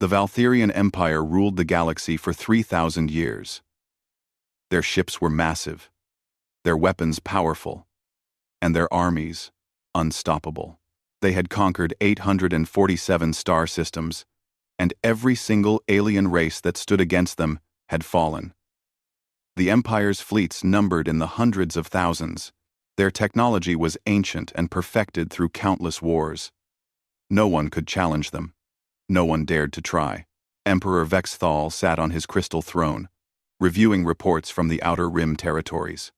The Valtherian Empire ruled the galaxy for 3,000 years. Their ships were massive, their weapons powerful, and their armies unstoppable. They had conquered 847 star systems, and every single alien race that stood against them had fallen. The Empire's fleets numbered in the hundreds of thousands. Their technology was ancient and perfected through countless wars. No one could challenge them. No one dared to try. Emperor Vexthal sat on his crystal throne, reviewing reports from the Outer Rim territories.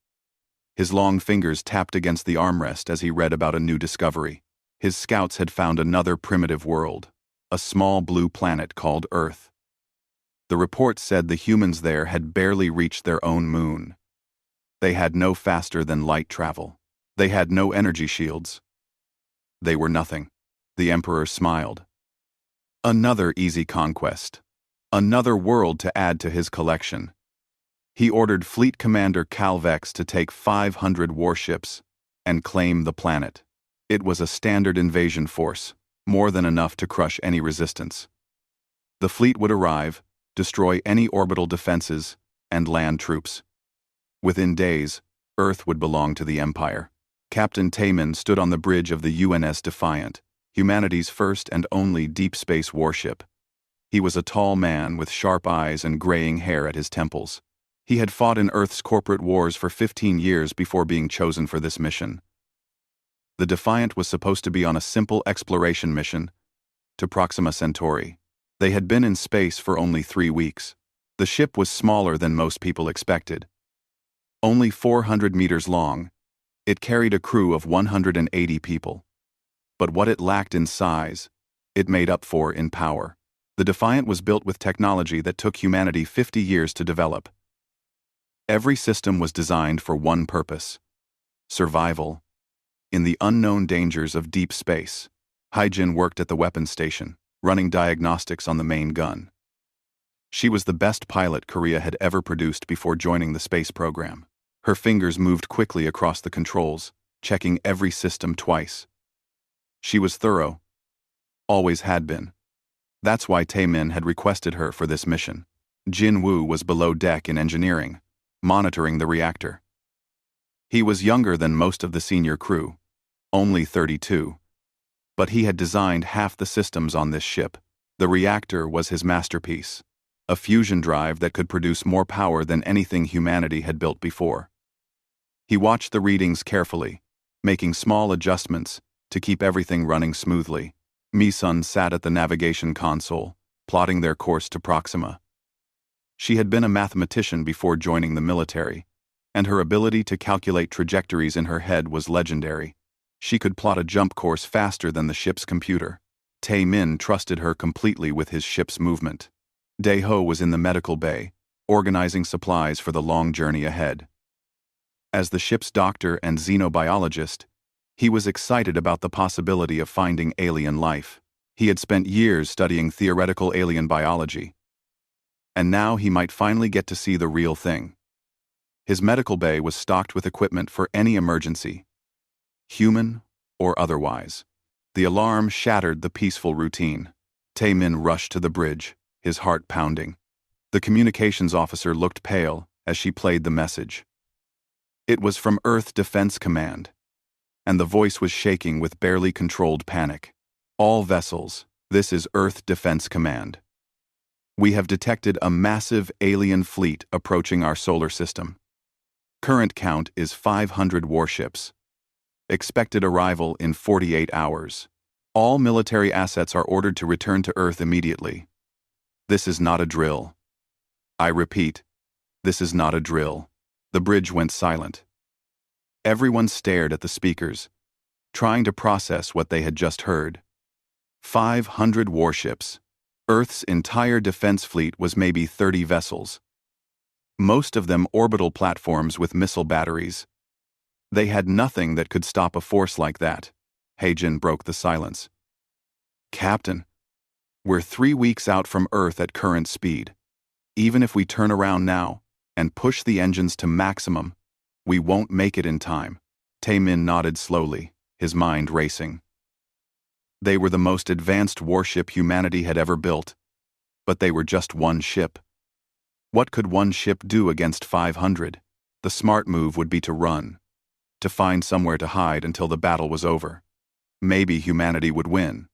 His long fingers tapped against the armrest as he read about a new discovery. His scouts had found another primitive world, a small blue planet called Earth. The report said the humans there had barely reached their own moon. They had no faster-than-light travel. They had no energy shields. They were nothing. The Emperor smiled. Another easy conquest. Another world to add to his collection. He ordered Fleet Commander Calvex to take 500 warships and claim the planet. It was a standard invasion force, more than enough to crush any resistance. The fleet would arrive, destroy any orbital defenses, and land troops. Within days, Earth would belong to the Empire. Captain Taemin stood on the bridge of the UNS Defiant, humanity's first and only deep space warship. He was a tall man with sharp eyes and graying hair at his temples. He had fought in Earth's corporate wars for 15 years before being chosen for this mission. The Defiant was supposed to be on a simple exploration mission to Proxima Centauri. They had been in space for only 3 weeks. The ship was smaller than most people expected. Only 400 meters long, it carried a crew of 180 people. But what it lacked in size, it made up for in power. The Defiant was built with technology that took humanity 50 years to develop. Every system was designed for one purpose: survival in the unknown dangers of deep space. Hyjin worked at the weapons station, running diagnostics on the main gun. She was the best pilot Korea had ever produced before joining the space program. Her fingers moved quickly across the controls, checking every system twice. She was thorough. Always had been. That's why Taemin had requested her for this mission. Jin Woo was below deck in engineering, monitoring the reactor. He was younger than most of the senior crew, only 32. But he had designed half the systems on this ship. The reactor was his masterpiece, a fusion drive that could produce more power than anything humanity had built before. He watched the readings carefully, making small adjustments to keep everything running smoothly. Mi-sun sat at the navigation console, plotting their course to Proxima. She had been a mathematician before joining the military, and her ability to calculate trajectories in her head was legendary. She could plot a jump course faster than the ship's computer. Taemin trusted her completely with his ship's movement. Dae-ho was in the medical bay, organizing supplies for the long journey ahead. As the ship's doctor and xenobiologist, he was excited about the possibility of finding alien life. He had spent years studying theoretical alien biology, and now he might finally get to see the real thing. His medical bay was stocked with equipment for any emergency, human or otherwise. The alarm shattered the peaceful routine. Taemin rushed to the bridge, his heart pounding. The communications officer looked pale as she played the message. It was from Earth Defense Command, and the voice was shaking with barely controlled panic. All vessels, this is Earth Defense Command. We have detected a massive alien fleet approaching our solar system. Current count is 500 warships. Expected arrival in 48 hours. All military assets are ordered to return to Earth immediately. This is not a drill. I repeat, this is not a drill. The bridge went silent. Everyone stared at the speakers, trying to process what they had just heard. 500 warships. Earth's entire defense fleet was maybe 30 vessels. Most of them orbital platforms with missile batteries. They had nothing that could stop a force like that. Hyjin broke the silence. Captain, we're 3 weeks out from Earth at current speed. Even if we turn around now and push the engines to maximum, we won't make it in time. Taemin nodded slowly, his mind racing. They were the most advanced warship humanity had ever built, But they were just one ship. What could one ship do against 500? The smart move would be to run, to find somewhere to hide until the battle was over. Maybe humanity would win.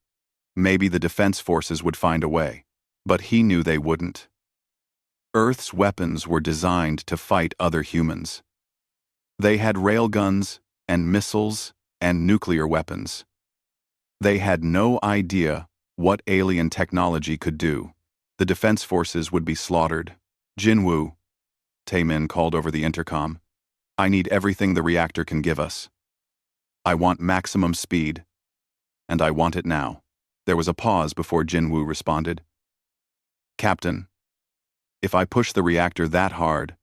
Maybe the defense forces would find a way. But he knew they wouldn't. Earth's weapons were designed to fight other humans. They had railguns and missiles and nuclear weapons. They had no idea what alien technology could do. The defense forces would be slaughtered. Jinwoo, Taemin called over the intercom. I need everything the reactor can give us. I want maximum speed. And I want it now. There was a pause before Jinwoo responded. Captain, if I push the reactor that hard,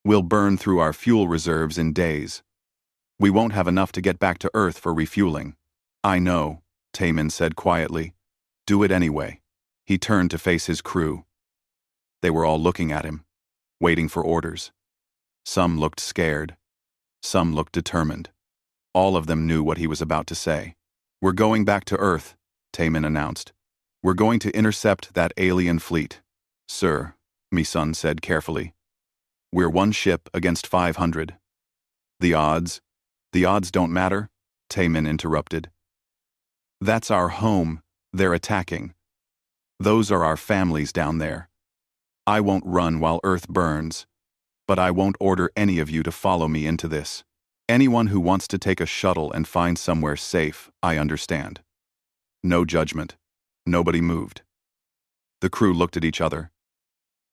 we'll burn through our fuel reserves in days. We won't have enough to get back to Earth for refueling. I know, Taemin said quietly. Do it anyway. He turned to face his crew. They were all looking at him, waiting for orders. Some looked scared. Some looked determined. All of them knew what he was about to say. We're going back to Earth, Taemin announced. We're going to intercept that alien fleet. Sir, Mi-sun said carefully. We're one ship against 500. The odds don't matter, Taemin interrupted. That's our home they're attacking. Those are our families down there. I won't run while Earth burns, but I won't order any of you to follow me into this. Anyone who wants to take a shuttle and find somewhere safe, I understand. No judgment. Nobody moved. The crew looked at each other.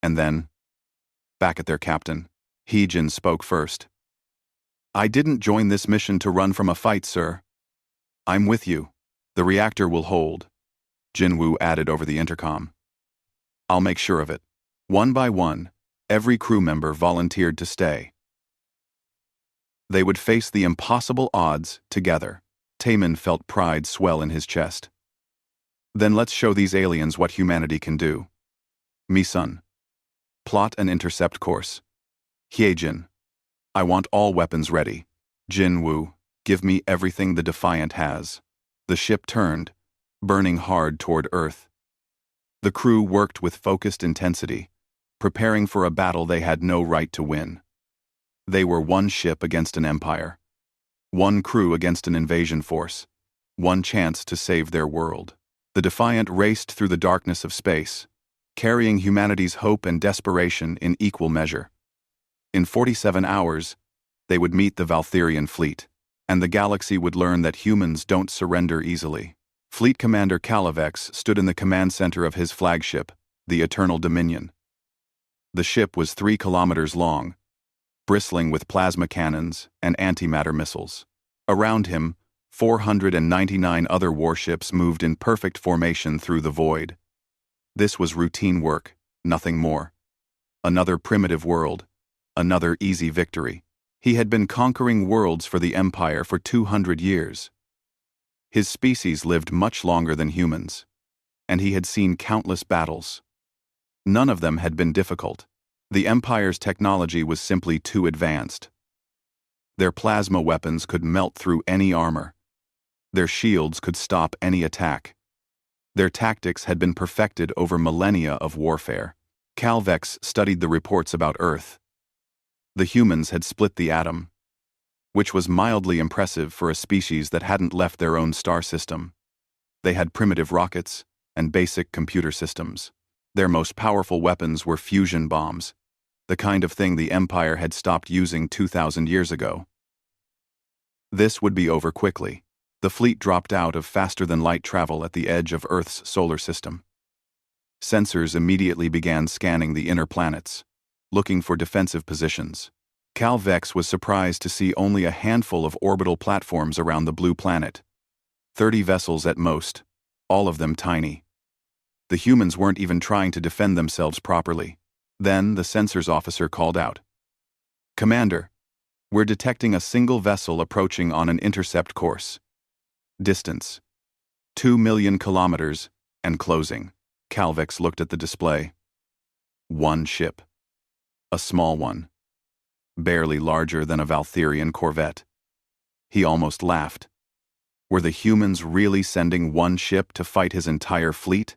And then, back at their captain, Heejin spoke first. I didn't join this mission to run from a fight, sir. I'm with you. The reactor will hold, Jinwoo added over the intercom. I'll make sure of it. One by one, every crew member volunteered to stay. They would face the impossible odds together. Taemin felt pride swell in his chest. Then let's show these aliens what humanity can do. Mi-sun, plot an intercept course. Hyejin, I want all weapons ready. Jinwoo, give me everything the Defiant has. The ship turned, burning hard toward Earth. The crew worked with focused intensity, preparing for a battle they had no right to win. They were one ship against an empire, one crew against an invasion force, one chance to save their world. The Defiant raced through the darkness of space, carrying humanity's hope and desperation in equal measure. In 47 hours, they would meet the Valtherian fleet, and the galaxy would learn that humans don't surrender easily. Fleet Commander Calavex stood in the command center of his flagship, the Eternal Dominion. The ship was 3 kilometers long, bristling with plasma cannons and antimatter missiles. Around him, 499 other warships moved in perfect formation through the void. This was routine work, nothing more. Another primitive world, another easy victory. He had been conquering worlds for the Empire for 200 years. His species lived much longer than humans, and he had seen countless battles. None of them had been difficult. The Empire's technology was simply too advanced. Their plasma weapons could melt through any armor. Their shields could stop any attack. Their tactics had been perfected over millennia of warfare. Calvex studied the reports about Earth. The humans had split the atom, which was mildly impressive for a species that hadn't left their own star system. They had primitive rockets and basic computer systems. Their most powerful weapons were fusion bombs, the kind of thing the Empire had stopped using 2,000 years ago. This would be over quickly. The fleet dropped out of faster-than-light travel at the edge of Earth's solar system. Sensors immediately began scanning the inner planets, looking for defensive positions. Calvex was surprised to see only a handful of orbital platforms around the blue planet. 30 vessels at most, all of them tiny. The humans weren't even trying to defend themselves properly. Then the sensors officer called out. Commander, we're detecting a single vessel approaching on an intercept course. Distance: 2 million kilometers and closing. Calvex looked at the display. One ship. A small one. Barely larger than a Valtherian corvette. He almost laughed. Were the humans really sending one ship to fight his entire fleet?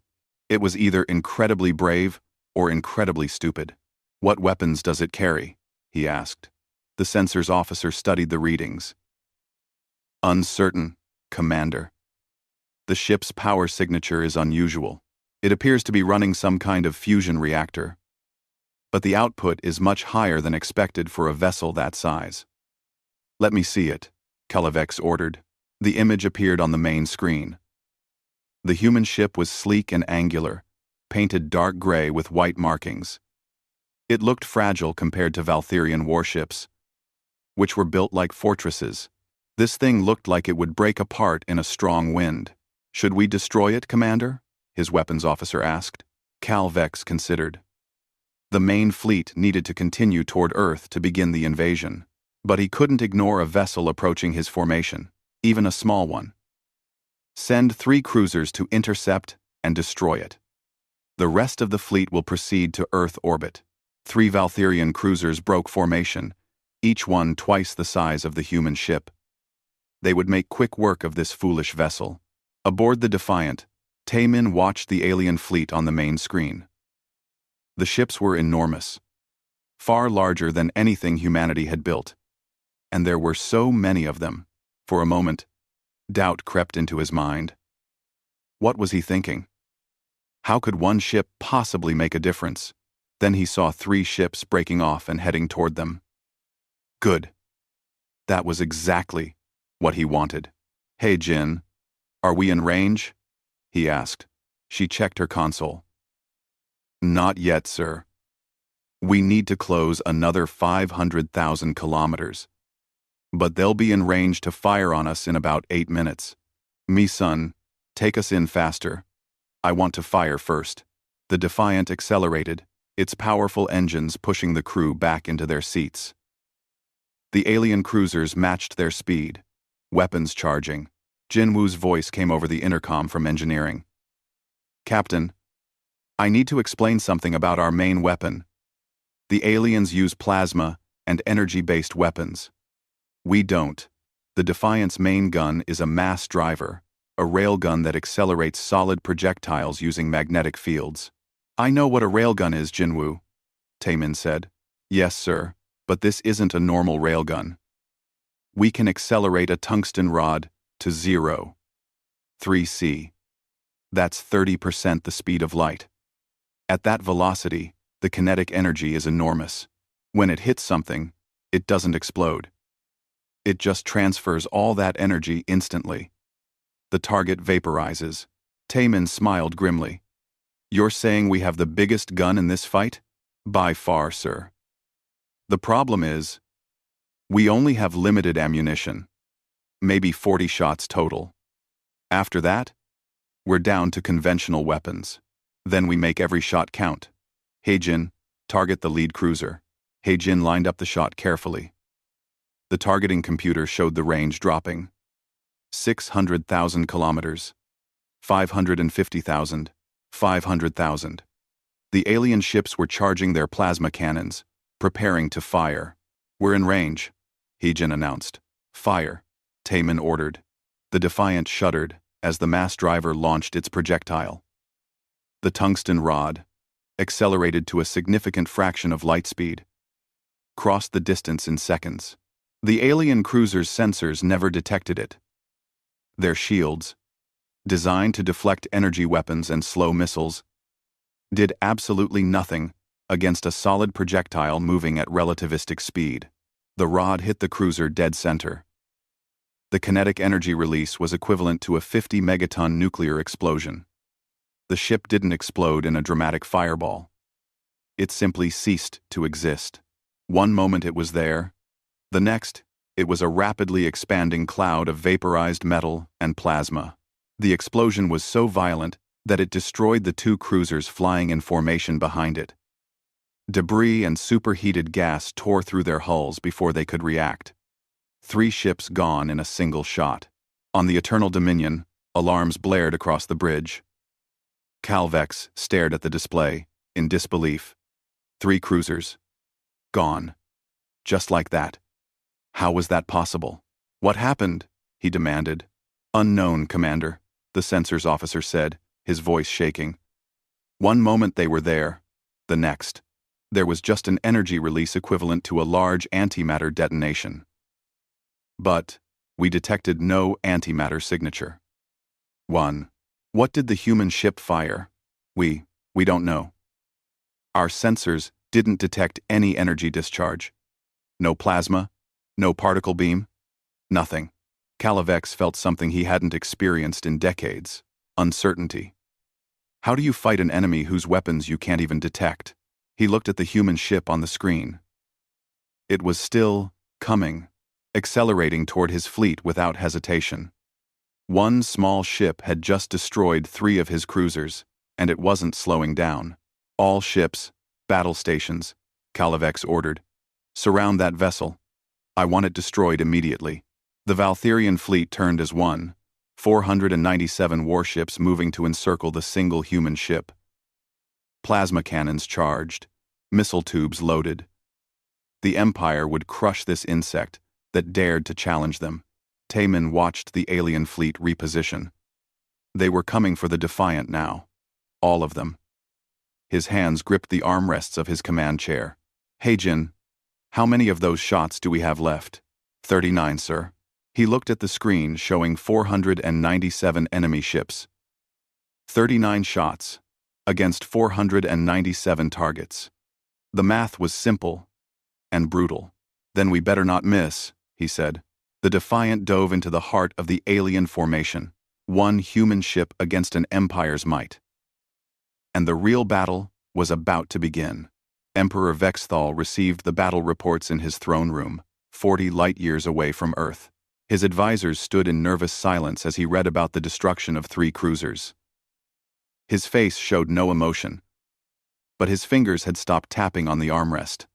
It was either incredibly brave or incredibly stupid. "What weapons does it carry?" he asked. The sensors officer studied the readings. "Uncertain, Commander. The ship's power signature is unusual. It appears to be running some kind of fusion reactor. But the output is much higher than expected for a vessel that size." "Let me see it," Galactic ordered. The image appeared on the main screen. The human ship was sleek and angular, painted dark gray with white markings. It looked fragile compared to Valtherian warships, which were built like fortresses. This thing looked like it would break apart in a strong wind. "Should we destroy it, Commander?" his weapons officer asked. Galactic considered. The main fleet needed to continue toward Earth to begin the invasion, but he couldn't ignore a vessel approaching his formation, even a small one. "Send 3 cruisers to intercept and destroy it. The rest of the fleet will proceed to Earth orbit." 3 Valtherian cruisers broke formation, each one twice the size of the human ship. They would make quick work of this foolish vessel. Aboard the Defiant, Taemin watched the alien fleet on the main screen. The ships were enormous, far larger than anything humanity had built. And there were so many of them. For a moment, doubt crept into his mind. What was he thinking? How could one ship possibly make a difference? Then he saw 3 ships breaking off and heading toward them. Good. That was exactly what he wanted. "Hey, Jin, are we in range?" he asked. She checked her console. "Not yet, sir. We need to close another 500,000 kilometers. But they'll be in range to fire on us in about 8 minutes. Me son, take us in faster. I want to fire first." The Defiant accelerated, its powerful engines pushing the crew back into their seats. The alien cruisers matched their speed, weapons charging. Jinwoo's voice came over the intercom from engineering. "Captain, I need to explain something about our main weapon. The aliens use plasma and energy-based weapons. We don't. The Defiant's main gun is a mass driver, a railgun that accelerates solid projectiles using magnetic fields." "I know what a railgun is, Jinwoo," Taemin said. "Yes, sir, but this isn't a normal railgun. We can accelerate a tungsten rod to 0.3 That's 30% the speed of light. At that velocity, the kinetic energy is enormous. When it hits something, it doesn't explode. It just transfers all that energy instantly. The target vaporizes." Taemin smiled grimly. "You're saying we have the biggest gun in this fight?" "By far, sir. The problem is, we only have limited ammunition. Maybe 40 shots total. After that, we're down to conventional weapons. Then we make every shot count. Heijin, target the lead cruiser." Heijin lined up the shot carefully. The targeting computer showed the range dropping. 600,000 kilometers. 550,000. 500,000. The alien ships were charging their plasma cannons, preparing to fire. "We're in range," Heijin announced. "Fire," Taemin ordered. The Defiant shuddered as the mass driver launched its projectile. The tungsten rod, accelerated to a significant fraction of light speed, crossed the distance in seconds. The alien cruiser's sensors never detected it. Their shields, designed to deflect energy weapons and slow missiles, did absolutely nothing against a solid projectile moving at relativistic speed. The rod hit the cruiser dead center. The kinetic energy release was equivalent to a 50 megaton nuclear explosion. The ship didn't explode in a dramatic fireball. It simply ceased to exist. One moment it was there. The next, it was a rapidly expanding cloud of vaporized metal and plasma. The explosion was so violent that it destroyed the 2 cruisers flying in formation behind it. Debris and superheated gas tore through their hulls before they could react. 3 ships gone in a single shot. On the Eternal Dominion, alarms blared across the bridge. Galactic stared at the display, in disbelief. 3 cruisers. Gone. Just like that. How was that possible? "What happened?" he demanded. "Unknown, Commander," the sensors officer said, his voice shaking. One moment they were there, the next, there was just an energy release equivalent to a large antimatter detonation. But we detected no antimatter signature. 1. What did the human ship fire? We don't know. Our sensors didn't detect any energy discharge. No plasma, no particle beam, nothing. Calavex felt something he hadn't experienced in decades: uncertainty. How do you fight an enemy whose weapons you can't even detect? He looked at the human ship on the screen. It was still coming, accelerating toward his fleet without hesitation. One small ship had just destroyed 3 of his cruisers, and it wasn't slowing down. All ships, battle stations, Calavex ordered. Surround that vessel. I want it destroyed immediately. The Valtherian fleet turned as one, 497 warships moving to encircle the single human ship. Plasma cannons charged, missile tubes loaded. The Empire would crush this insect that dared to challenge them. Taemin watched the alien fleet reposition. They were coming for the Defiant now. All of them. His hands gripped the armrests of his command chair. Hey Jin, how many of those shots do we have left? 39, sir. He looked at the screen showing 497 enemy ships. 39 shots against 497 targets. The math was simple and brutal. Then we better not miss, he said. The Defiant dove into the heart of the alien formation, one human ship against an Empire's might. And the real battle was about to begin. Emperor Vexthal received the battle reports in his throne room, 40 light-years away from Earth. His advisors stood in nervous silence as he read about the destruction of 3 cruisers. His face showed no emotion, but his fingers had stopped tapping on the armrest.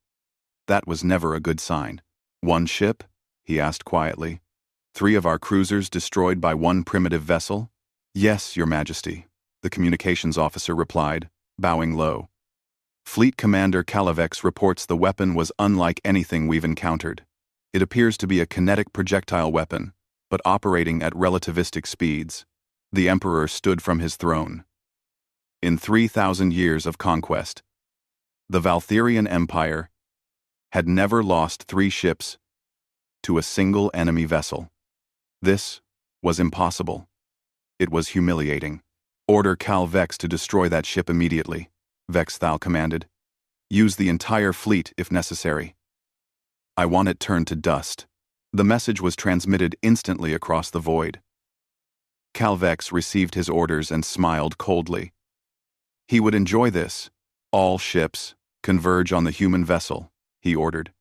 That was never a good sign. 1 ship? He asked quietly. 3 of our cruisers destroyed by 1 primitive vessel? Yes, Your Majesty, the communications officer replied, bowing low. Fleet Commander Calavex reports the weapon was unlike anything we've encountered. It appears to be a kinetic projectile weapon, but operating at relativistic speeds. The Emperor stood from his throne. In 3,000 years of conquest, the Valtherian Empire had never lost 3 ships to a single enemy vessel. This was impossible. It was humiliating. Order Cal Vex to destroy that ship immediately, Vexthal commanded. Use the entire fleet if necessary. I want it turned to dust. The message was transmitted instantly across the void. Calvex received his orders and smiled coldly. He would enjoy this. All ships converge on the human vessel, he ordered.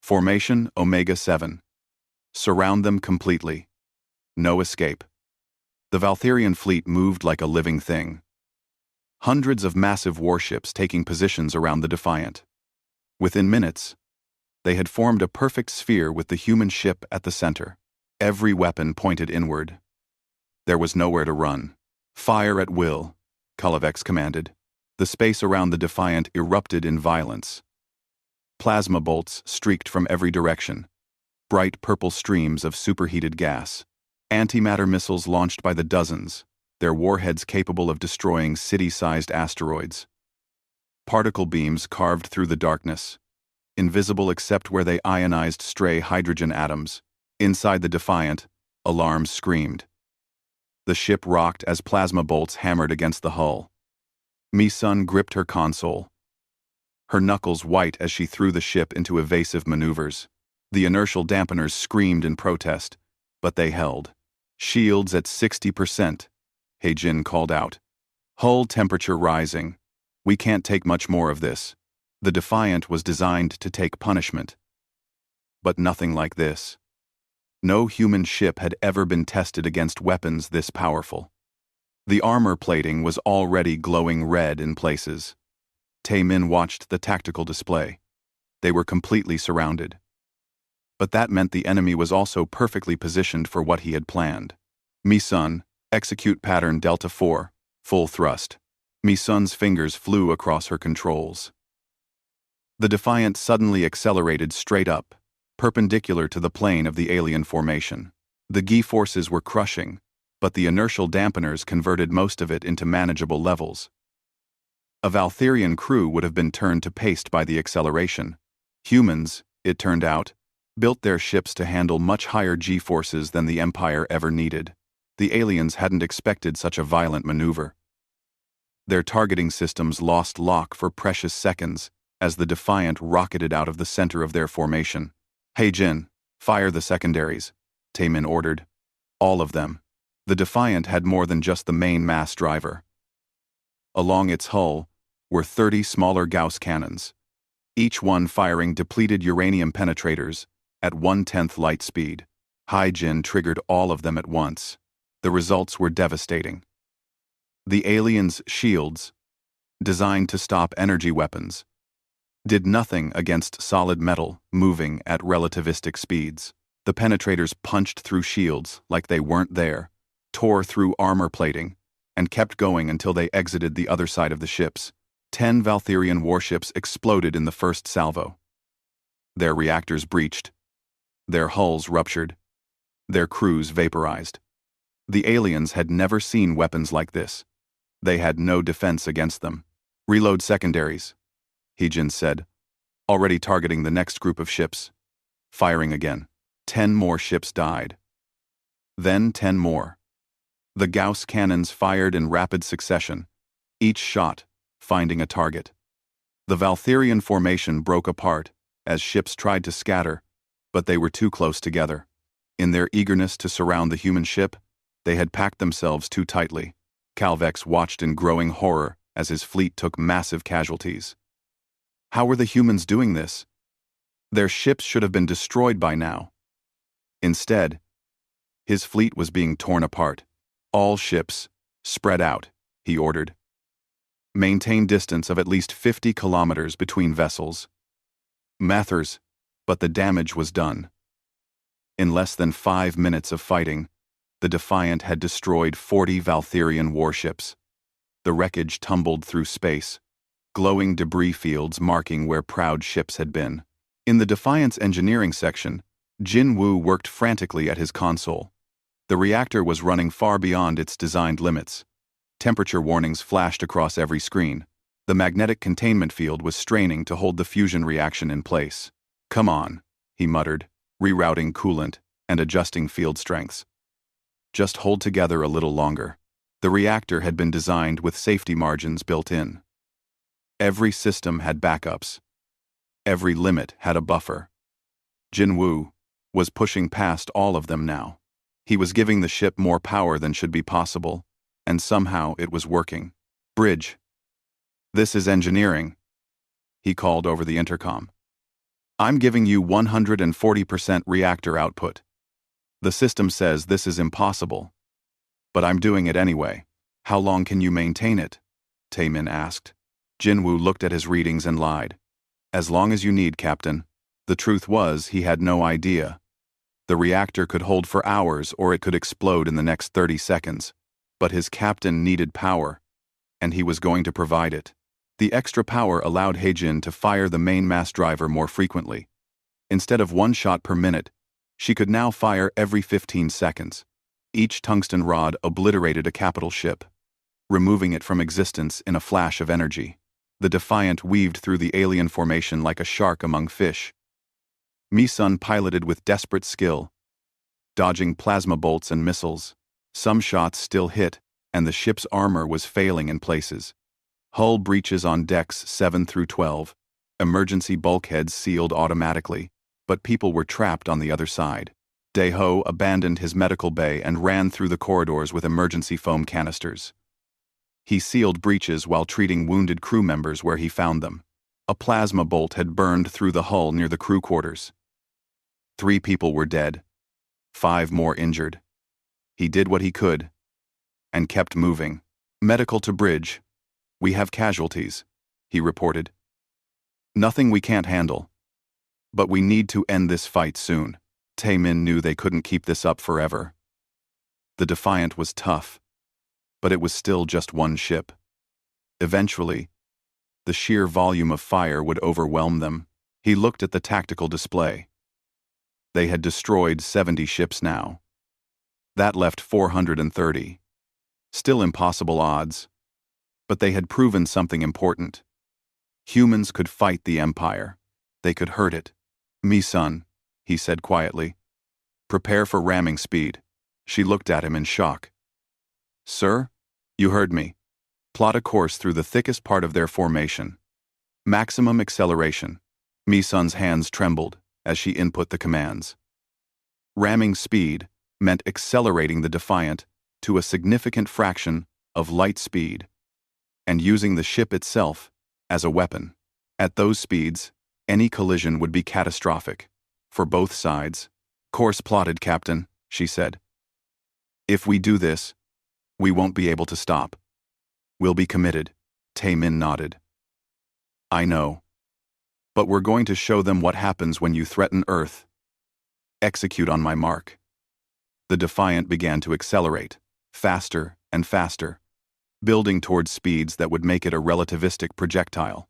Formation Omega-7. Surround them completely. No escape. The Valtherian fleet moved like a living thing. Hundreds of massive warships taking positions around the Defiant. Within minutes, they had formed a perfect sphere with the human ship at the center. Every weapon pointed inward. There was nowhere to run. Fire at will, Calavex commanded. The space around the Defiant erupted in violence. Plasma bolts streaked from every direction. Bright purple streams of superheated gas. Antimatter missiles launched by the dozens, their warheads capable of destroying city-sized asteroids. Particle beams carved through the darkness, invisible except where they ionized stray hydrogen atoms. Inside the Defiant, alarms screamed. The ship rocked as plasma bolts hammered against the hull. Mi-sun gripped her console, her knuckles white as she threw the ship into evasive maneuvers. The inertial dampeners screamed in protest, but they held. Shields at 60%, Heijin called out. Hull temperature rising. We can't take much more of this. The Defiant was designed to take punishment. But nothing like this. No human ship had ever been tested against weapons this powerful. The armor plating was already glowing red in places. Taemin watched the tactical display. They were completely surrounded. But that meant the enemy was also perfectly positioned for what he had planned. Mi-sun, execute pattern Delta 4, full thrust. Mi-sun's fingers flew across her controls. The Defiant suddenly accelerated straight up, perpendicular to the plane of the alien formation. The Gi forces were crushing, but the inertial dampeners converted most of it into manageable levels. A Valtherian crew would have been turned to paste by the acceleration. Humans, it turned out, built their ships to handle much higher G-forces than the Empire ever needed. The aliens hadn't expected such a violent maneuver. Their targeting systems lost lock for precious seconds as the Defiant rocketed out of the center of their formation. "Hey Jin, fire the secondaries," Taemin ordered. All of them. The Defiant had more than just the main mass driver. Along its hull were 30 smaller Gauss cannons, each one firing depleted uranium penetrators at 1/10 light speed. Jin triggered all of them at once. The results were devastating. The aliens' shields, designed to stop energy weapons, did nothing against solid metal moving at relativistic speeds. The penetrators punched through shields like they weren't there, tore through armor plating, and kept going until they exited the other side of the ships. 10 Valtherian warships exploded in the first salvo. Their reactors breached. Their hulls ruptured. Their crews vaporized. The aliens had never seen weapons like this. They had no defense against them. "Reload secondaries," Jin said, already targeting the next group of ships. Firing again. 10 more ships died. Then 10 more. The Gauss cannons fired in rapid succession, each shot finding a target. The Valtherian formation broke apart as ships tried to scatter, but they were too close together. In their eagerness to surround the human ship, they had packed themselves too tightly. Calvex watched in growing horror as his fleet took massive casualties. How were the humans doing this? Their ships should have been destroyed by now. Instead, his fleet was being torn apart. "All ships, spread out," he ordered. "Maintain distance of at least 50 kilometers between vessels." Mathers, but the damage was done. In less than 5 minutes of fighting, the Defiant had destroyed 40 Valtherian warships. The wreckage tumbled through space, glowing debris fields marking where proud ships had been. In the Defiant's engineering section, Jin Woo worked frantically at his console. The reactor was running far beyond its designed limits. Temperature warnings flashed across every screen. The magnetic containment field was straining to hold the fusion reaction in place. "Come on," he muttered, rerouting coolant and adjusting field strengths. "Just hold together a little longer." The reactor had been designed with safety margins built in. Every system had backups. Every limit had a buffer. Jin Woo was pushing past all of them now. He was giving the ship more power than should be possible, and somehow it was working. "Bridge. This is engineering," he called over the intercom. "I'm giving you 140% reactor output. The system says this is impossible, but I'm doing it anyway." "How long can you maintain it?" Taemin asked. Jinwoo looked at his readings and lied. "As long as you need, Captain." The truth was, he had no idea. The reactor could hold for hours or it could explode in the next 30 seconds. But his captain needed power, and he was going to provide it. The extra power allowed Haejin to fire the main mass driver more frequently. Instead of 1 shot per minute, she could now fire every 15 seconds. Each tungsten rod obliterated a capital ship, removing it from existence in a flash of energy. The Defiant weaved through the alien formation like a shark among fish. Mi-sun piloted with desperate skill, dodging plasma bolts and missiles. Some shots still hit, and the ship's armor was failing in places. Hull breaches on decks 7 through 12, emergency bulkheads sealed automatically, but people were trapped on the other side. Daeho abandoned his medical bay and ran through the corridors with emergency foam canisters. He sealed breaches while treating wounded crew members where he found them. A plasma bolt had burned through the hull near the crew quarters. 3 people were dead, 5 more injured. He did what he could, and kept moving. "Medical to bridge. We have casualties," he reported. "Nothing we can't handle. But we need to end this fight soon." Taemin knew they couldn't keep this up forever. The Defiant was tough, but it was still just one ship. Eventually, the sheer volume of fire would overwhelm them. He looked at the tactical display. They had destroyed 70 ships now. That left 430. Still impossible odds, But they had proven something important. Humans could fight the Empire. They could hurt it. "Me, son," he said quietly. "Prepare for ramming speed." She looked at him in shock. "Sir? You heard me. Plot a course through the thickest part of their formation. Maximum acceleration." Mi-sun's hands trembled as she input the commands. Ramming speed meant accelerating the Defiant to a significant fraction of light speed, and using the ship itself as a weapon. At those speeds, any collision would be catastrophic, for both sides. "Course plotted, Captain," she said. "If we do this, we won't be able to stop. We'll be committed." Taemin nodded. "I know. But we're going to show them what happens when you threaten Earth. Execute on my mark." The Defiant began to accelerate, faster and faster, building towards speeds that would make it a relativistic projectile.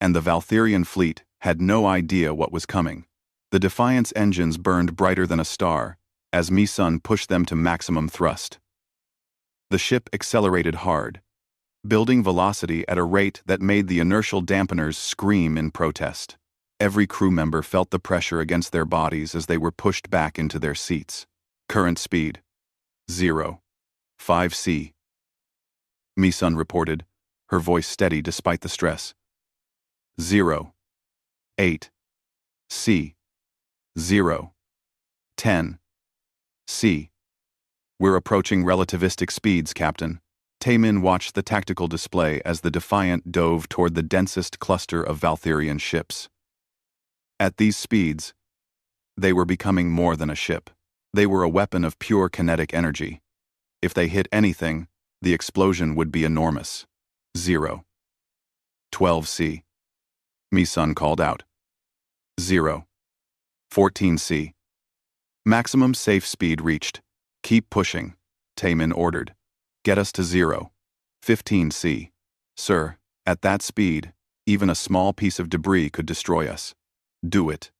And the Valtherian fleet had no idea what was coming. The Defiant's engines burned brighter than a star as Mi-sun pushed them to maximum thrust. The ship accelerated hard, building velocity at a rate that made the inertial dampeners scream in protest. Every crew member felt the pressure against their bodies as they were pushed back into their seats. "Current speed 0.5 C. Mi-sun reported, her voice steady despite the stress. 0.8 C. 0.10 C. "We're approaching relativistic speeds, Captain." Taemin watched the tactical display as the Defiant dove toward the densest cluster of Valtherian ships. At these speeds, they were becoming more than a ship. They were a weapon of pure kinetic energy. If they hit anything, the explosion would be enormous. 0.12 C. Mi-sun called out. 0.14 C. "Maximum safe speed reached. Keep pushing," Taemin ordered. "Get us to 0.15 C. "Sir, at that speed, even a small piece of debris could destroy us." "Do it."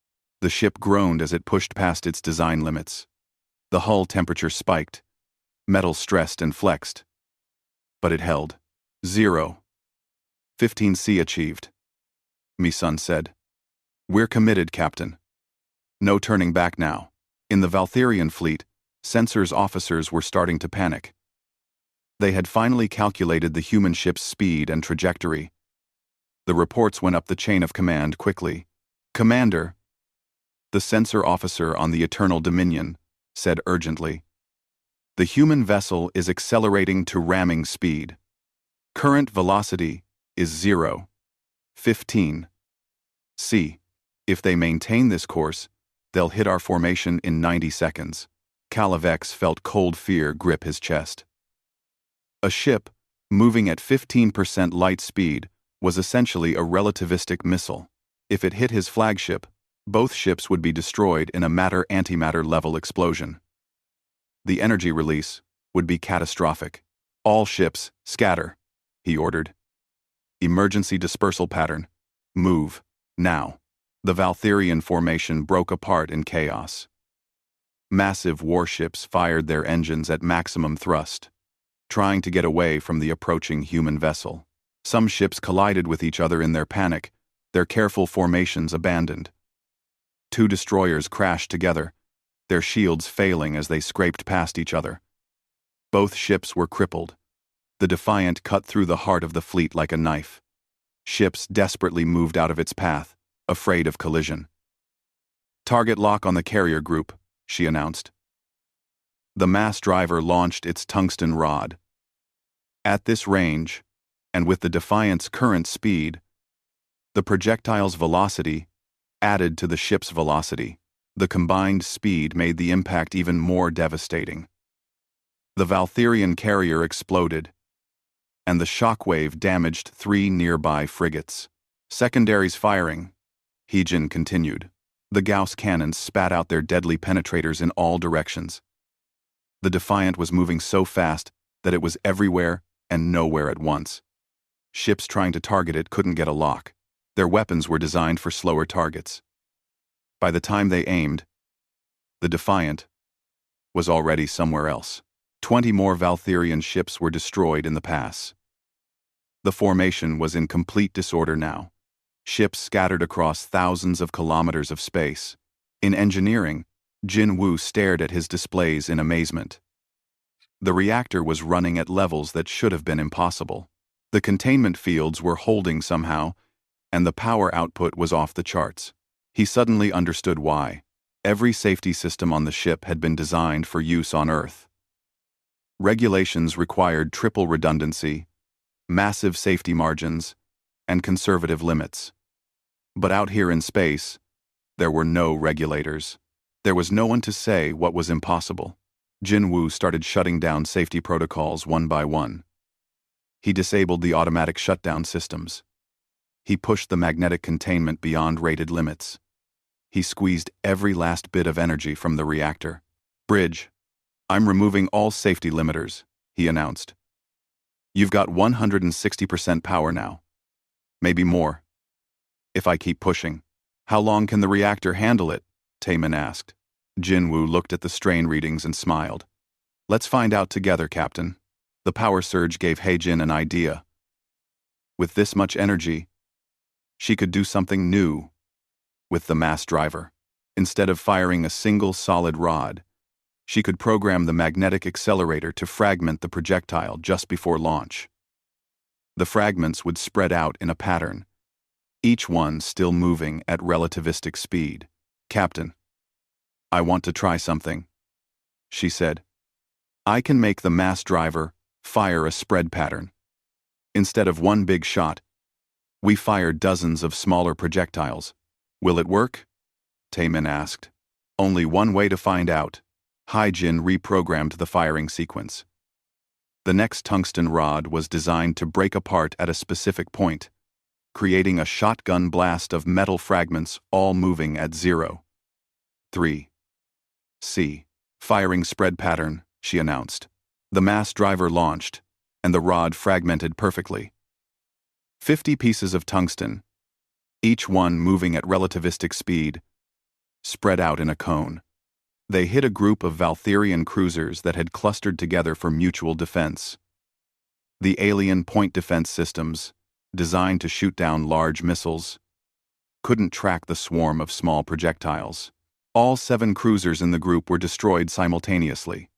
The ship groaned as it pushed past its design limits. The hull temperature spiked. Metal stressed and flexed. But it held. 0.15 C achieved. Mi-sun said. "We're committed, Captain." No turning back now. In the Valtherian fleet, Sensors officers were starting to panic. They had finally calculated the human ship's speed and trajectory. The reports went up the chain of command quickly. "Commander," the sensor officer on the Eternal Dominion said urgently, "the human vessel is accelerating to ramming speed. Current velocity is 0.15 C. If they maintain this course, they'll hit our formation in 90 seconds. Calavex felt cold fear grip his chest. A ship, moving at 15% light speed, was essentially a relativistic missile. If it hit his flagship, both ships would be destroyed in a matter-antimatter level explosion. The energy release would be catastrophic. "All ships, scatter," he ordered. "Emergency dispersal pattern. Move, now." The Valtherian formation broke apart in chaos. Massive warships fired their engines at maximum thrust, trying to get away from the approaching human vessel. Some ships collided with each other in their panic, their careful formations abandoned. Two destroyers crashed together, their shields failing as they scraped past each other. Both ships were crippled. The Defiant cut through the heart of the fleet like a knife. Ships desperately moved out of its path, afraid of collision. "Target lock on the carrier group," she announced. The mass driver launched its tungsten rod. At this range, and with the Defiant's current speed, the projectile's velocity added to the ship's velocity. The combined speed made the impact even more devastating. The Valtherian carrier exploded, and the shockwave damaged 3 nearby frigates. "Secondaries firing," Heejin continued. The Gauss cannons spat out their deadly penetrators in all directions. The Defiant was moving so fast that it was everywhere and nowhere at once. Ships trying to target it couldn't get a lock. Their weapons were designed for slower targets. By the time they aimed, the Defiant was already somewhere else. 20 more Valtherian ships were destroyed in the pass. The formation was in complete disorder now. Ships scattered across thousands of kilometers of space. In engineering, Jin Woo stared at his displays in amazement. The reactor was running at levels that should have been impossible. The containment fields were holding somehow, and the power output was off the charts. He suddenly understood why. Every safety system on the ship had been designed for use on Earth. Regulations required triple redundancy, massive safety margins, and conservative limits. But out here in space, there were no regulators. There was no one to say what was impossible. Jin Woo started shutting down safety protocols one by one. He disabled the automatic shutdown systems. He pushed the magnetic containment beyond rated limits. He squeezed every last bit of energy from the reactor. "Bridge, I'm removing all safety limiters," he announced. "You've got 160% power now. Maybe more. If I keep pushing." "How long can the reactor handle it?" Taemin asked. Jin Woo looked at the strain readings and smiled. "Let's find out together, Captain." The power surge gave Hae-jin an idea. With this much energy, she could do something new with the mass driver. Instead of firing a single solid rod, she could program the magnetic accelerator to fragment the projectile just before launch. The fragments would spread out in a pattern, each one still moving at relativistic speed. "Captain, I want to try something," she said. "I can make the mass driver fire a spread pattern. Instead of one big shot, we fire dozens of smaller projectiles. Will it work?" Taemin asked. "Only one way to find out." Hae-jin reprogrammed the firing sequence. The next tungsten rod was designed to break apart at a specific point, creating a shotgun blast of metal fragments all moving at 0. 3. C. Firing spread pattern, she announced. The mass driver launched, and the rod fragmented perfectly. 50 pieces of tungsten, each one moving at relativistic speed, spread out in a cone. They hit a group of Valtherian cruisers that had clustered together for mutual defense. The alien point defense systems, designed to shoot down large missiles, couldn't track the swarm of small projectiles. All 7 cruisers in the group were destroyed simultaneously.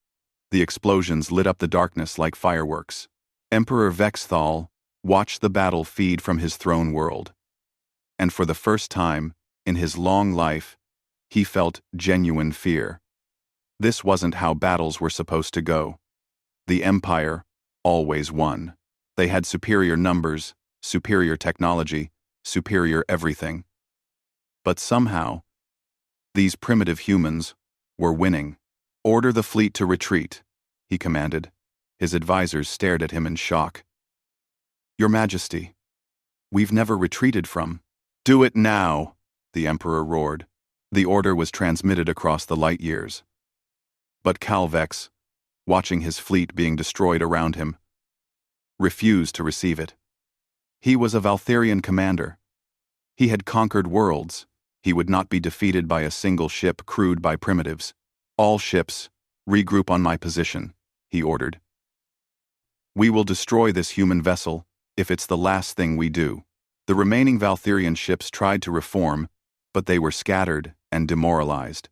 The explosions lit up the darkness like fireworks. Emperor Vexthal watched the battle feed from his throne world. And for the first time in his long life, he felt genuine fear. This wasn't how battles were supposed to go. The Empire always won. They had superior numbers, superior technology, superior everything. But somehow, these primitive humans were winning. "Order the fleet to retreat," he commanded. His advisors stared at him in shock. "Your Majesty, we've never retreated from." "Do it now," the Emperor roared. The order was transmitted across the light years. But Calvex, watching his fleet being destroyed around him, refused to receive it. He was a Valtherian commander. He had conquered worlds. He would not be defeated by a single ship crewed by primitives. "All ships, regroup on my position," he ordered. "We will destroy this human vessel if it's the last thing we do." The remaining Valtherian ships tried to reform, but they were scattered and demoralized.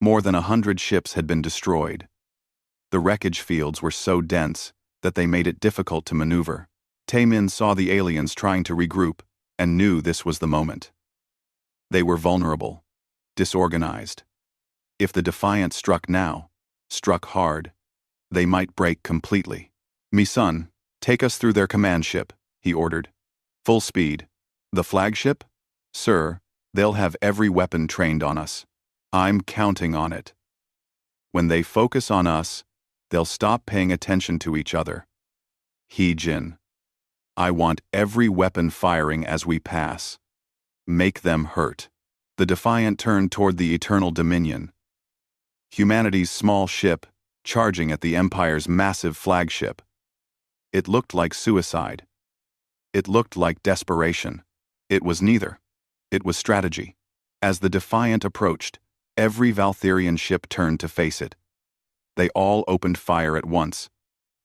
More than 100 ships had been destroyed. The wreckage fields were so dense that they made it difficult to maneuver. Taemin saw the aliens trying to regroup and knew this was the moment. They were vulnerable, disorganized. If the Defiant struck now, struck hard, they might break completely. "Misun, take us through their command ship," he ordered. "Full speed." "The flagship?" "Sir, they'll have every weapon trained on us. I'm counting on it. When they focus on us, they'll stop paying attention to each other." "Hae-jin, I want every weapon firing as we pass. Make them hurt." The Defiant turned toward the Eternal Dominion, humanity's small ship charging at the Empire's massive flagship. It looked like suicide. It looked like desperation. It was neither. It was strategy. As the Defiant approached, every Valtherian ship turned to face it. They all opened fire at once,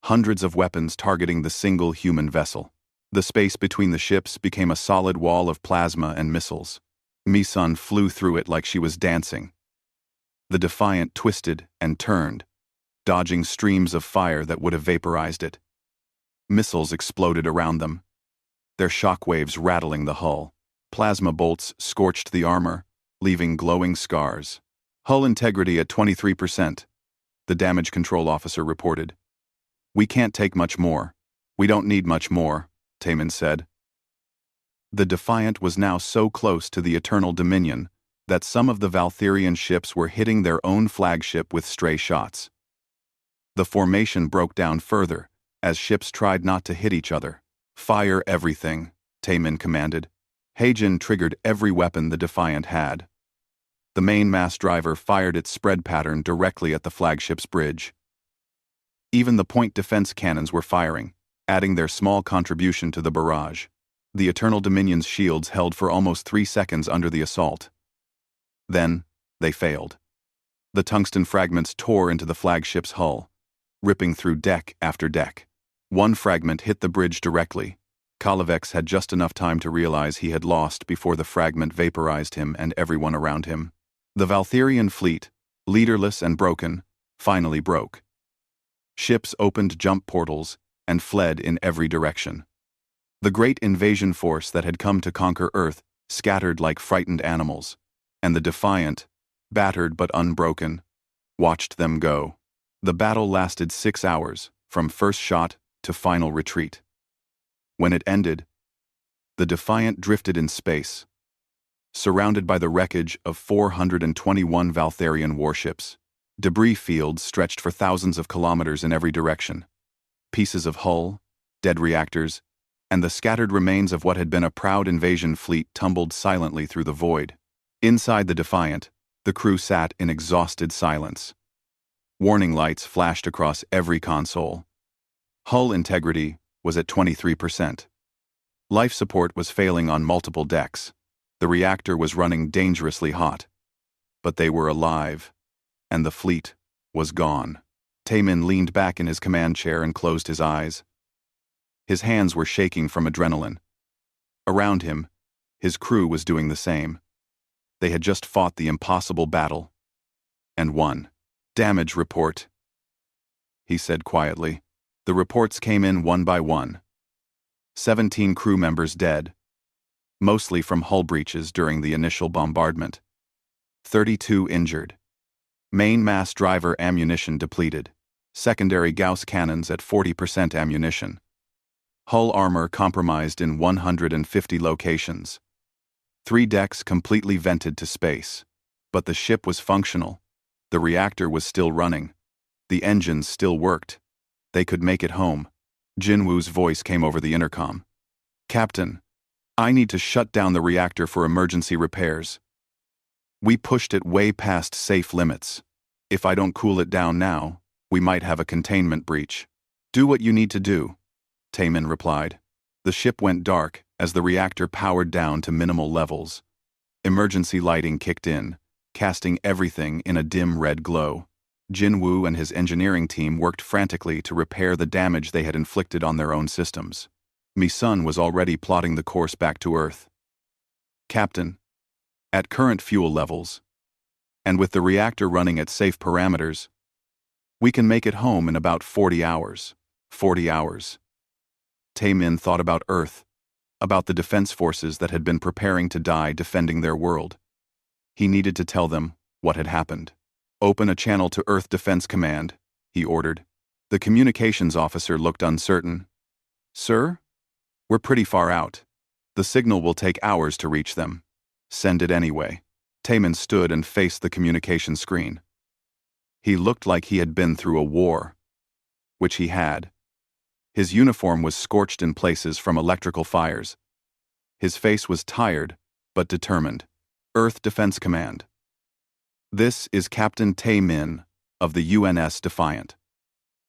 hundreds of weapons targeting the single human vessel. The space between the ships became a solid wall of plasma and missiles. Mi-sun flew through it like she was dancing. The Defiant twisted and turned, dodging streams of fire that would have vaporized it. Missiles exploded around them, their shockwaves rattling the hull. Plasma bolts scorched the armor, leaving glowing scars. Hull integrity at 23%, the damage control officer reported. "We can't take much more. We don't need much more," Taemin said. The Defiant was now so close to the Eternal Dominion that some of the Valtherian ships were hitting their own flagship with stray shots. The formation broke down further as ships tried not to hit each other. "Fire everything," Taemin commanded. Heijin triggered every weapon the Defiant had. The main mass driver fired its spread pattern directly at the flagship's bridge. Even the point defense cannons were firing, adding their small contribution to the barrage. The Eternal Dominion's shields held for almost 3 seconds under the assault. Then, they failed. The tungsten fragments tore into the flagship's hull, ripping through deck after deck. One fragment hit the bridge directly. Kalavex had just enough time to realize he had lost before the fragment vaporized him and everyone around him. The Valtherian fleet, leaderless and broken, finally broke. Ships opened jump portals and fled in every direction. The great invasion force that had come to conquer Earth scattered like frightened animals, and the Defiant, battered but unbroken, watched them go. The battle lasted 6 hours, from first shot to final retreat. When it ended, the Defiant drifted in space, surrounded by the wreckage of 421 Valtherian warships. Debris fields stretched for thousands of kilometers in every direction. Pieces of hull, dead reactors, and the scattered remains of what had been a proud invasion fleet tumbled silently through the void. Inside the Defiant, the crew sat in exhausted silence. Warning lights flashed across every console. Hull integrity was at 23%. Life support was failing on multiple decks. The reactor was running dangerously hot. But they were alive, and the fleet was gone. Taemin leaned back in his command chair and closed his eyes. His hands were shaking from adrenaline. Around him, his crew was doing the same. They had just fought the impossible battle and won. "Damage report," he said quietly. The reports came in one by one. 17 crew members dead, mostly from hull breaches during the initial bombardment. 32 injured. Main mass driver ammunition depleted. Secondary Gauss cannons at 40% ammunition. Hull armor compromised in 150 locations. 3 decks completely vented to space. But the ship was functional. The reactor was still running. The engines still worked. They could make it home. Jinwoo's voice came over the intercom. "Captain, I need to shut down the reactor for emergency repairs. We pushed it way past safe limits. If I don't cool it down now, we might have a containment breach." "Do what you need to do," Taemin replied. The ship went dark as the reactor powered down to minimal levels. Emergency lighting kicked in, casting everything in a dim red glow. Jinwoo and his engineering team worked frantically to repair the damage they had inflicted on their own systems. Mi-sun was already plotting the course back to Earth. "Captain, at current fuel levels, and with the reactor running at safe parameters, we can make it home in about 40 hours. 40 hours. Taemin thought about Earth, about the defense forces that had been preparing to die defending their world. He needed to tell them what had happened. "Open a channel to Earth Defense Command," he ordered. The communications officer looked uncertain. "Sir? We're pretty far out. The signal will take hours to reach them." "Send it anyway." Taemin stood and faced the communication screen. He looked like he had been through a war, which he had. His uniform was scorched in places from electrical fires. His face was tired, but determined. "Earth Defense Command. This is Captain Taemin of the UNS Defiant.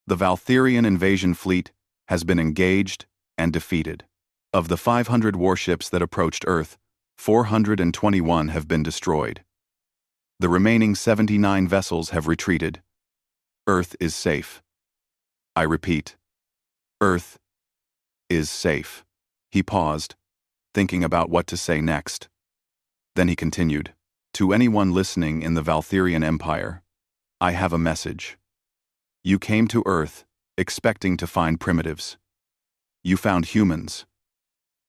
The Valtherian invasion fleet has been engaged and defeated. Of the 500 warships that approached Earth, 421 have been destroyed. The remaining 79 vessels have retreated. Earth is safe. I repeat, Earth is safe." He paused, thinking about what to say next. Then he continued, "To anyone listening in the Valtherian Empire, I have a message. You came to Earth, expecting to find primitives. You found humans.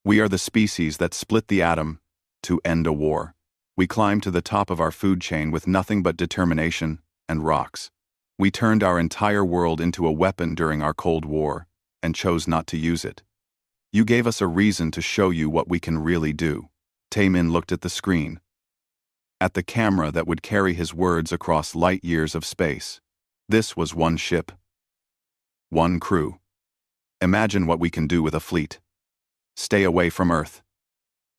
We are the species that split the atom to end a war. We climbed to the top of our food chain with nothing but determination and rocks. We turned our entire world into a weapon during our Cold War and chose not to use it. You gave us a reason to show you what we can really do." Taemin looked at the screen, at the camera that would carry his words across light years of space. This was one ship, one crew. Imagine what we can do with a fleet. Stay away from Earth.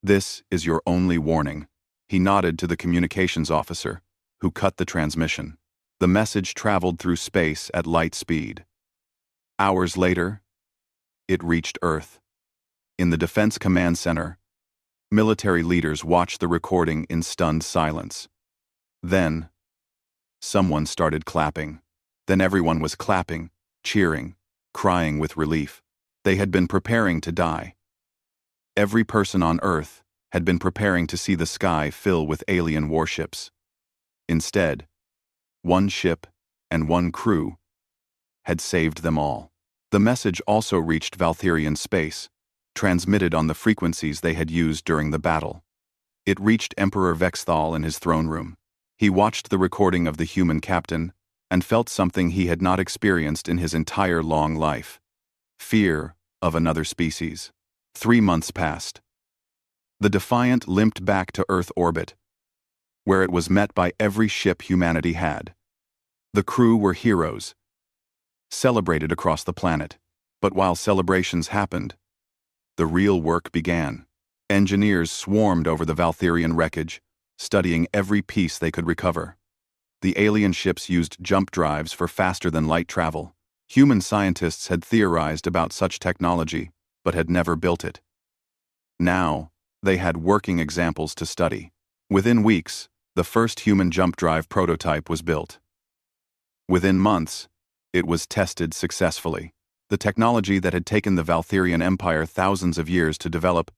This is your only warning. He nodded to the communications officer, who cut the transmission. The message traveled through space at light speed. Hours later, it reached Earth. In the Defense Command Center, military leaders watched the recording in stunned silence. Then, someone started clapping. Then everyone was clapping, cheering, crying with relief. They had been preparing to die. Every person on Earth had been preparing to see the sky fill with alien warships. Instead, one ship and one crew had saved them all. The message also reached Valtherian space, transmitted on the frequencies they had used during the battle. It reached Emperor Vexthal in his throne room. He watched the recording of the human captain and felt something he had not experienced in his entire long life: fear of another species. 3 months passed. The Defiant limped back to Earth orbit, where it was met by every ship humanity had. The crew were heroes, celebrated across the planet. But while celebrations happened, the real work began. Engineers swarmed over the Valtherian wreckage, studying every piece they could recover. The alien ships used jump drives for faster-than-light travel. Human scientists had theorized about such technology, but had never built it. Now, they had working examples to study. Within weeks, the first human jump drive prototype was built. Within months, it was tested successfully. The technology that had taken the Valtherian Empire thousands of years to develop,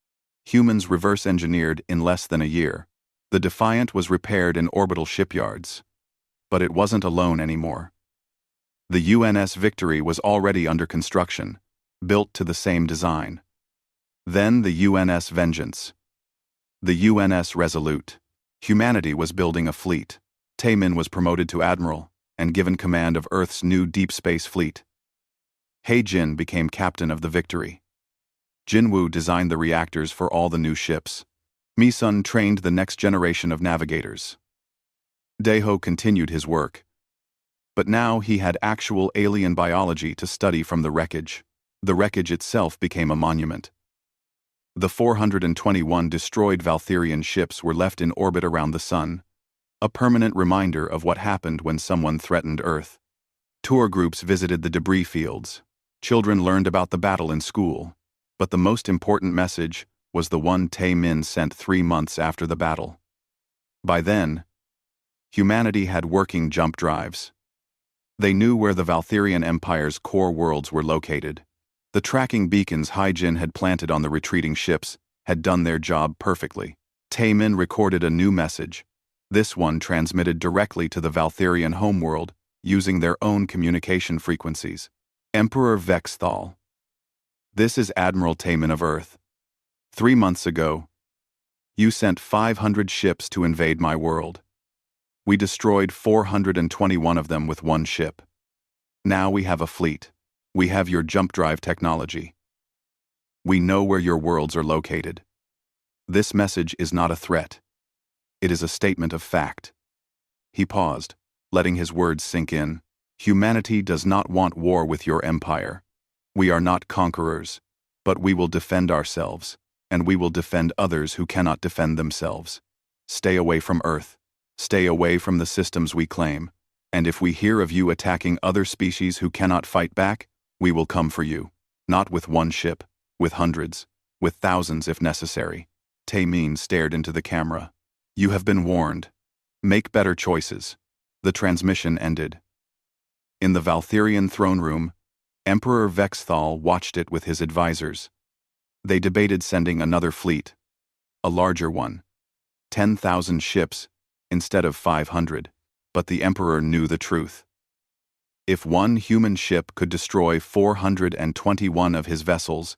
humans reverse-engineered in less than a year. The Defiant was repaired in orbital shipyards. But it wasn't alone anymore. The UNS Victory was already under construction, built to the same design. Then the UNS Vengeance. The UNS Resolute. Humanity was building a fleet. Taemin was promoted to admiral and given command of Earth's new deep space fleet. He-Jin became captain of the Victory. Jinwoo designed the reactors for all the new ships. Mi-sun trained the next generation of navigators. Daeho continued his work. But now he had actual alien biology to study from the wreckage. The wreckage itself became a monument. The 421 destroyed Valtherian ships were left in orbit around the sun, a permanent reminder of what happened when someone threatened Earth. Tour groups visited the debris fields. Children learned about the battle in school. But the most important message was the one Taemin sent 3 months after the battle. By then, humanity had working jump drives. They knew where the Valtherian Empire's core worlds were located. The tracking beacons He-Jin had planted on the retreating ships had done their job perfectly. Taemin recorded a new message. This one transmitted directly to the Valtherian homeworld using their own communication frequencies. Emperor Vexthal. This is Admiral Taemin of Earth. 3 months ago, you sent 500 ships to invade my world. We destroyed 421 of them with one ship. Now we have a fleet. We have your jump drive technology. We know where your worlds are located. This message is not a threat. It is a statement of fact. He paused, letting his words sink in. Humanity does not want war with your empire. We are not conquerors, but we will defend ourselves, and we will defend others who cannot defend themselves. Stay away from Earth. Stay away from the systems we claim, and if we hear of you attacking other species who cannot fight back, we will come for you. Not with one ship, with hundreds, with thousands if necessary. Taemin stared into the camera. You have been warned. Make better choices. The transmission ended. In the Valtherian throne room, Emperor Vexthal watched it with his advisors. They debated sending another fleet, a larger one, 10,000 ships instead of 500, but the Emperor knew the truth. If one human ship could destroy 421 of his vessels,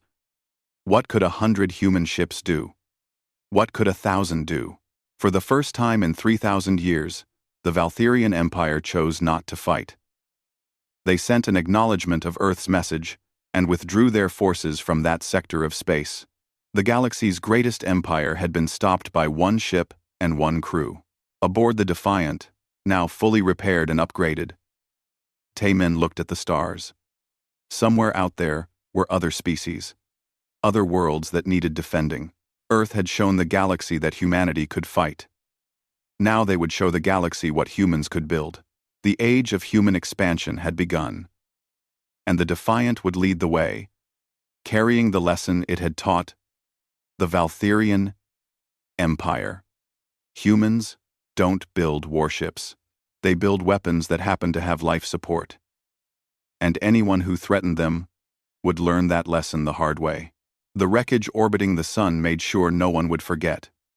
what could 100 human ships do? What could 1,000 do? For the first time in 3,000 years, the Valtherian Empire chose not to fight. They sent an acknowledgement of Earth's message and withdrew their forces from that sector of space. The galaxy's greatest empire had been stopped by one ship and one crew. Aboard the Defiant, now fully repaired and upgraded, Taemin looked at the stars. Somewhere out there were other species, other worlds that needed defending. Earth had shown the galaxy that humanity could fight. Now they would show the galaxy what humans could build. The age of human expansion had begun, and the Defiant would lead the way, carrying the lesson it had taught: the Valtherian Empire. Humans don't build warships. They build weapons that happen to have life support. And anyone who threatened them would learn that lesson the hard way. The wreckage orbiting the sun made sure no one would forget.